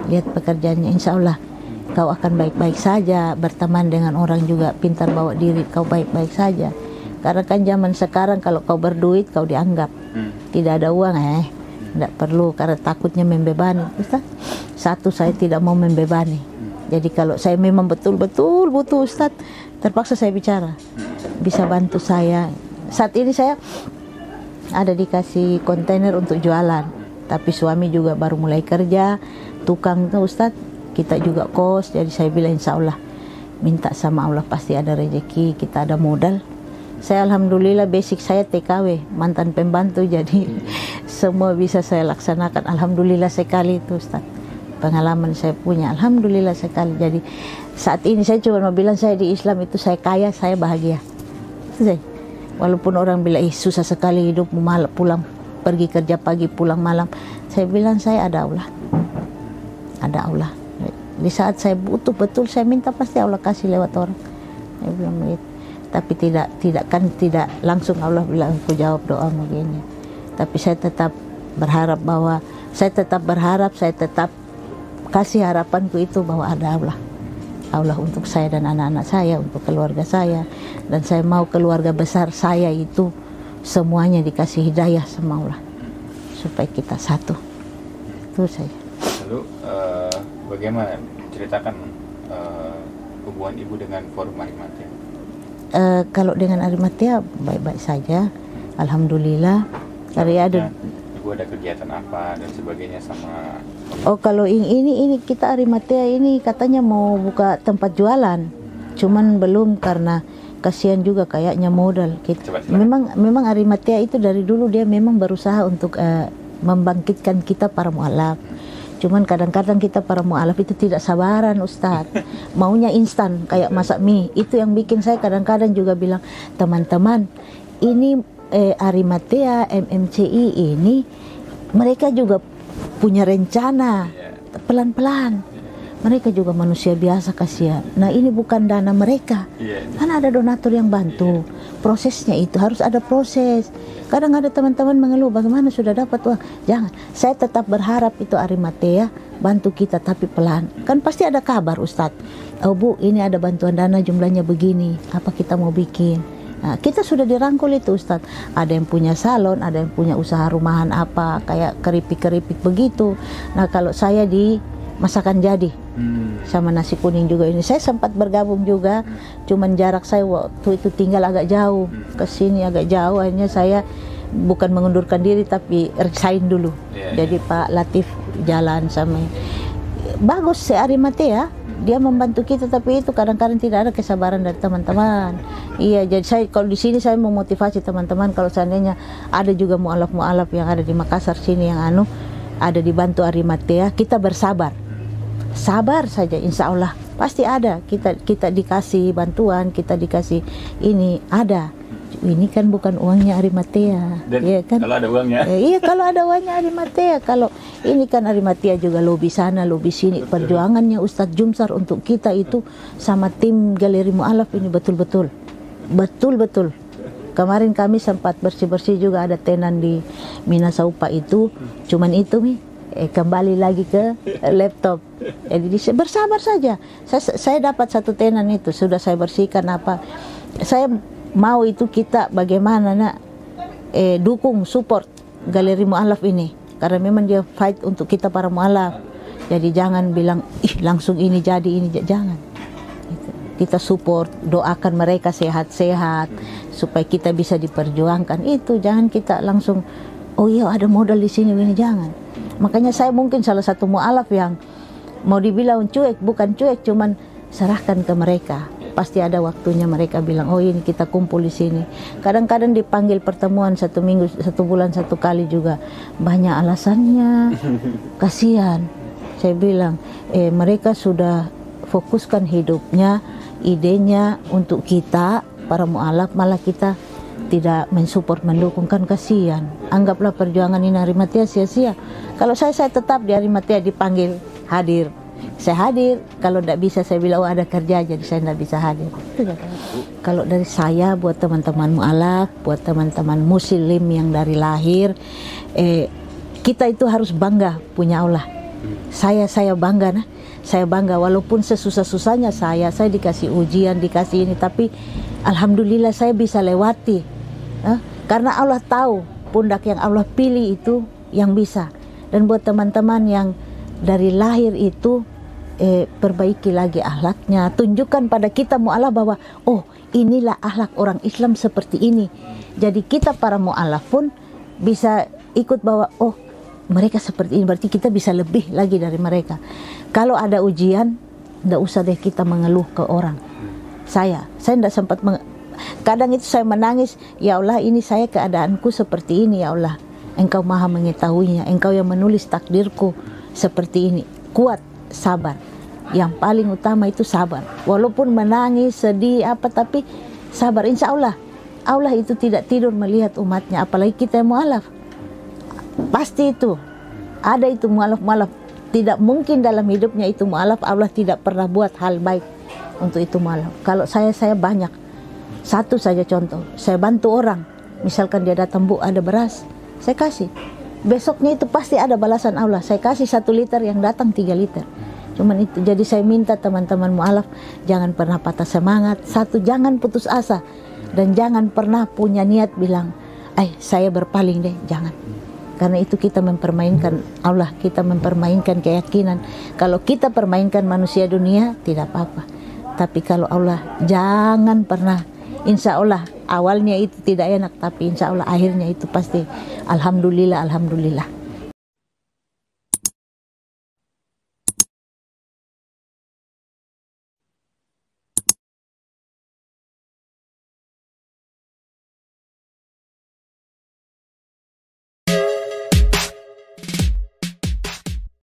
lihat pekerjaannya. Insya Allah kau akan baik-baik saja. Berteman dengan orang juga pintar bawa diri, kau baik-baik saja. Karena kan zaman sekarang kalau kau berduit kau dianggap tidak ada uang, tidak perlu, karena takutnya membebani. Ustaz, satu, saya tidak mau membebani. Jadi kalau saya memang betul-betul butuh Ustaz, terpaksa saya bicara, bisa bantu saya. Saat ini saya ada dikasih kontainer untuk jualan, tapi suami juga baru mulai kerja, tukang tuh Ustaz, kita juga kos. Jadi saya bilang insya Allah, minta sama Allah pasti ada rezeki, kita ada modal. Saya Alhamdulillah basic saya TKW, mantan pembantu, jadi semua bisa saya laksanakan. Alhamdulillah sekali itu Ustaz, pengalaman saya punya, Alhamdulillah sekali. Jadi saat ini saya cuma mau bilang saya di Islam itu saya kaya, saya bahagia. Walaupun orang bilang susah sekali hidupmu, malam pulang pergi kerja pagi pulang malam, saya bilang saya ada Allah, ada Allah. Di saat saya butuh betul saya minta, pasti Allah kasih lewat orang. Saya bilang begitu. Tapi tidak langsung Allah bilang aku jawab doamu gini. Tapi saya tetap berharap bahwa saya tetap kasih harapanku itu bahwa ada Allah untuk saya dan anak-anak saya, untuk keluarga saya, dan saya mau keluarga besar saya itu semuanya dikasih hidayah sama Allah supaya kita satu. Itu saya. Lalu bagaimana, ceritakan hubungan ibu dengan Forum Arimatea? Kalau dengan Arimatea baik-baik saja, Alhamdulillah. Karena ada ibu ada kegiatan apa dan sebagainya sama. Oh, kalau ini kita Arimatea ini katanya mau buka tempat jualan, cuman belum karena kasihan juga kayaknya modal. Memang Arimatea itu dari dulu dia memang berusaha untuk membangkitkan kita para mualaf. Cuman kadang-kadang kita para mualaf itu tidak sabaran Ustadz, maunya instan kayak masak mie. Itu yang bikin saya kadang-kadang juga bilang, teman-teman ini Arimatea, MMCI ini mereka juga punya rencana pelan-pelan. Mereka juga manusia biasa, kasihan. Nah ini bukan dana mereka, kan ada donatur yang bantu. Prosesnya itu harus ada proses. Kadang ada teman-teman mengeluh, bagaimana sudah dapat uang. Jangan, saya tetap berharap itu Arimatea bantu kita, tapi pelan. Kan pasti ada kabar Ustadz, oh Bu ini ada bantuan dana jumlahnya begini, apa kita mau bikin. Nah, kita sudah dirangkul itu Ustadz. Ada yang punya salon, ada yang punya usaha rumahan apa, kayak keripik-keripik begitu. Nah kalau saya di masakan jadi sama nasi kuning juga ini, saya sempat bergabung juga, cuman jarak saya waktu itu tinggal agak jauh, ke sini agak jauh, akhirnya saya bukan mengundurkan diri tapi resign dulu. Jadi Pak Latif jalan sama, bagus si Arimatea, dia membantu kita, tapi itu kadang-kadang tidak ada kesabaran dari teman-teman. Iya, jadi saya kalau di sini saya memotivasi teman-teman, kalau seandainya ada juga mualaf-mualaf yang ada di Makassar sini yang ada dibantu Arimatea, kita bersabar. Sabar saja, insya Allah pasti ada. Kita dikasih bantuan, kita dikasih ini ada. Ini kan bukan uangnya Arimatea, ya kan? Kalau ada uangnya? Iya, kalau ada uangnya Arimatea. Kalau ini kan Arimatea juga lobby sana, lobby sini. Perjuangannya Ustadz Jumsar untuk kita itu sama tim Galeri Mu'alaf ini betul-betul. Kemarin kami sempat bersih-bersih juga, ada tenan di Minasaupa itu. Cuman itu kembali lagi ke laptop. Jadi bersabar saja. Saya dapat satu tenan itu sudah saya bersihkan apa. Saya mau itu kita bagaimana dukung support Galeri Mu'alaf ini, karena memang dia fight untuk kita para mu'alaf. Jadi jangan bilang langsung ini jadi ini, jangan. Kita support, doakan mereka sehat-sehat supaya kita bisa diperjuangkan. Itu jangan kita langsung oh iya ada modal di sini ini, jangan. Makanya saya mungkin salah satu mu'alaf yang mau dibilang cuek, bukan cuek, cuman serahkan ke mereka. Pasti ada waktunya mereka bilang, oh ini kita kumpul di sini. Kadang-kadang dipanggil pertemuan 1 minggu, 1 bulan 1 kali juga. Banyak alasannya, kasihan. Saya bilang, mereka sudah fokuskan hidupnya, idenya untuk kita, para mu'alaf, malah kita tidak mensupport, mendukung, kan kasihan. Anggaplah perjuangan ini Arimatea sia-sia. Kalau saya tetap di Arimatea, dipanggil hadir, saya hadir. Kalau tidak bisa saya bilang oh ada kerja jadi saya tidak bisa hadir. Kalau dari saya buat teman-teman mu'alaf, buat teman-teman muslim yang dari lahir, kita itu harus bangga punya Allah. Saya bangga, saya bangga walaupun sesusah-susahnya saya dikasih ujian, dikasih ini, tapi alhamdulillah saya bisa lewati. Karena Allah tahu pundak yang Allah pilih itu yang bisa. Dan buat teman-teman yang dari lahir itu perbaiki lagi akhlaknya, tunjukkan pada kita mu'alaf bahwa oh inilah akhlak orang Islam seperti ini. Jadi kita para mu'alaf pun bisa ikut bahwa oh mereka seperti ini, berarti kita bisa lebih lagi dari mereka. Kalau ada ujian, tidak usah deh kita mengeluh ke orang. Saya tidak sempat kadang itu saya menangis, ya Allah ini saya keadaanku seperti ini, ya Allah Engkau maha mengetahuinya, Engkau yang menulis takdirku seperti ini. Kuat, sabar. Yang paling utama itu sabar. Walaupun menangis, sedih apa, tapi sabar. Insya Allah, Allah itu tidak tidur melihat umatnya, apalagi kita yang mu'alaf. Pasti itu, ada itu mu'alaf-mu'alaf. Tidak mungkin dalam hidupnya itu mu'alaf, Allah tidak pernah buat hal baik untuk itu mu'alaf. Kalau saya banyak. Satu saja contoh, saya bantu orang. Misalkan dia datang, Bu ada beras, saya kasih. Besoknya itu pasti ada balasan Allah. Saya kasih 1 liter, yang datang 3 liter. Cuman itu. Jadi saya minta teman-teman mu'alaf jangan pernah patah semangat. Satu, jangan putus asa. Dan jangan pernah punya niat bilang, saya berpaling deh, jangan. Karena itu kita mempermainkan Allah, kita mempermainkan keyakinan. Kalau kita permainkan manusia dunia, tidak apa-apa. Tapi kalau Allah, jangan pernah. Insya Allah awalnya itu tidak enak, tapi insya Allah akhirnya itu pasti alhamdulillah, alhamdulillah.